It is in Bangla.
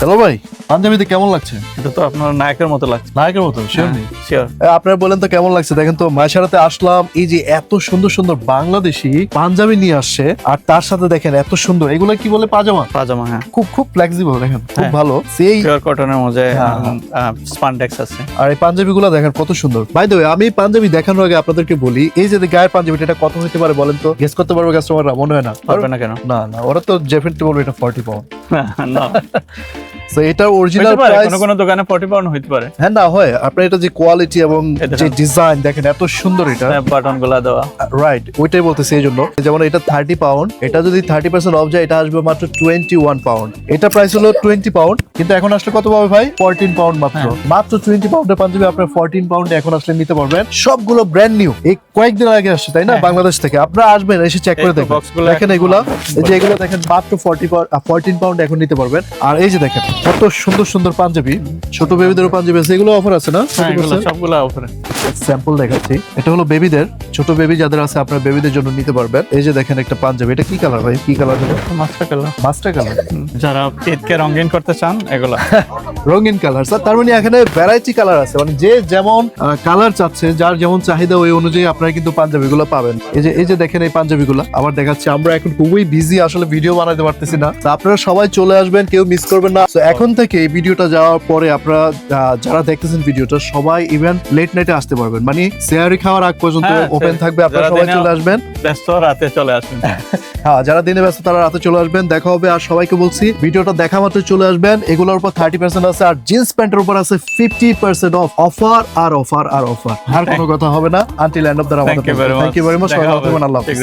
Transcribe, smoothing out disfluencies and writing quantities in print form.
হ্যালো ভাই, পাঞ্জাবিতে কেমন লাগছে? এটা তো আপনার নায়কের মতো লাগছে। নায়কের মতো শিওর নেই। শিওর। আপনারা বলেন তো কেমন লাগছে? দেখেন তো মাইশারাতে আসলাম, এই যে এত সুন্দর সুন্দর বাংলাদেশি পাঞ্জাবি নিয়ে আসছে, আর তার সাথে দেখেন এত সুন্দর, এগুলো কি বলে পাজামা, পাজামা, হ্যাঁ। খুব খুব ফ্লেক্সিবল, দেখেন খুব হ্যাঁ। ভালো সেই। পিওর কটনের মধ্যে হ্যাঁ, স্পানডেক্স আছে। আর এই পাঞ্জাবিগুলো দেখেন কত সুন্দর। বাই দ্য ওয়ে, আমি পাঞ্জাবি দেখানোর আগে আপনাদেরকে বলি, এই যে গায়ের পাঞ্জাবিটা এটা কত হতে পারে বলেন তো? গেস করতে পারবে কাস্টমাররা? মনে হয় না পারবে না কেন? না না, ওরা তো ডেফিনেটলি বলবে এটা 40 পাউন্ড। না, সো এটা অরিজিনাল হইতে পারে, প্রাইস। কোনো কোনো দোকানে 40 পাউন্ড হইতে পারে। হ্যাঁ না হয়, আপনার এটা যে কোয়ালিটি এবং এটা যে ডিজাইন দেখেন এত সুন্দর, এটা বাটন গুলা দেওয়া। রাইট, ওইটাই বলতেছি। এই জন্য যেমন এটা 30 পাউন্ড, এটা যদি 30% অফ যায় এটা আসবে মাত্র 21 পাউন্ড। এটা প্রাইস হলো 20 পাউন্ড, কিন্তু এখন আসলে কত পাবে ভাই? 14 পাউন্ড মাত্র। মাত্র 20 পাউন্ডের পাঞ্জাবি আপনার 14 পাউন্ডে এখন আসলে নিতে পারবেন। সবগুলো ব্র্যান্ড নিউ, এই কয়েকদিন আগে আসছে তাই না বাংলাদেশ থেকে। আপনারা আসবেন, এসে চেক করে দেখবেন। দেখেন এগুলা, এই যে এগুলো দেখেন মাত্র 14 পাউন্ড এখন নিতে পারবেন। আর এই যে দেখেন কত সুন্দর সুন্দর পাঞ্জাবি, ছোট বেবিদেরও পাঞ্জাবি আছে, এগুলো অফার আছে না? সবগুলা অফারে। স্যাম্পল দেখাচ্ছি, এটা হলো বেবিদের, ছোট বেবি যাদের আছে আপনার বেবিদের জন্য নিতে পারবেন। এই যে দেখেন একটা পাঞ্জাবি, এটা কি কালার ভাই? কি colour? Master colour. Master colour. যারা ঈদকে রঙিন করতে চান এগুলা রঙিন কালার স্যার, তার মানে এখানে ভ্যারাইটি কালার আছে, মানে যে যেমন কালার চাচ্ছে, যার যেমন চাহিদা ওই অনুযায়ী আপনারা কিন্তু পাঞ্জাবিগুলো পাবেন। এই যে দেখেন এই পাঞ্জাবিগুলো আবার দেখাচ্ছি। আমরা এখন খুবই বিজি, আসলে ভিডিও বানাতে পারতেছি না। তো আপনারা সবাই চলে আসবেন, কেউ মিস করবেন না। তো এখন থেকে এই ভিডিওটা যাওয়ার পরে আপনারা যারা দেখতেছেন ভিডিওটা, সবাই ইভেন লেট নাইটে আসতে পারবেন, মানে সেহারি খাওয়ার আগ পর্যন্ত ওপেন থাকবে। আপনারা সবাই চলে আসবেন, ব্যস্ত রাতে চলে আসবেন। হ্যাঁ, যারা দিনে ব্যস্ত তারা রাতে চলে আসবেন, দেখা হবে। আর সবাইকে বলছি ভিডিওটা দেখা মাত্র চলে আসবেন। এগুলোর উপর 30% আছে, আর জিন্স প্যান্টের উপর আছে 50% অফ। অফার আর অফার আর অফার, আর কোনো কথা হবে না until end of the Ramadan. Thank you very much. আল্লাহ হাফেজ।